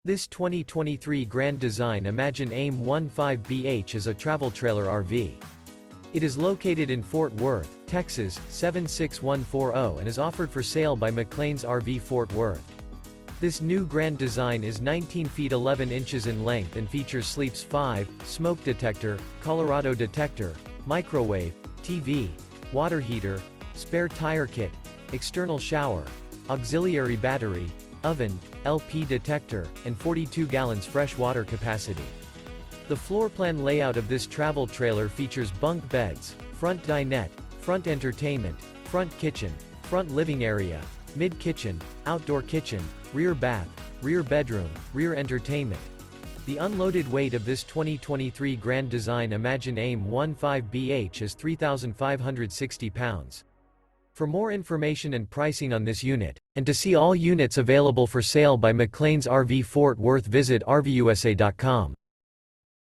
This 2023 Grand Design Imagine AIM 15BH is a travel trailer RV. It is located in Fort Worth, Texas, 76140 and is offered for sale by McClain's RV Fort Worth. This new Grand Design is 19 feet 11 inches in length and features Sleeps 5, smoke detector, Colorado detector, microwave, TV, water heater, spare tire kit, external shower, auxiliary battery, oven, LP detector, and 42 gallons fresh water capacity. The floor plan layout of this travel trailer features bunk beds, front dinette, front entertainment, front kitchen, front living area, mid-kitchen, outdoor kitchen, rear bath, rear bedroom, rear entertainment. The unloaded weight of this 2023 Grand Design Imagine AIM 15BH is 3,560 pounds. For more information and pricing on this unit, and to see all units available for sale by McClain's RV Fort Worth, visit RVUSA.com.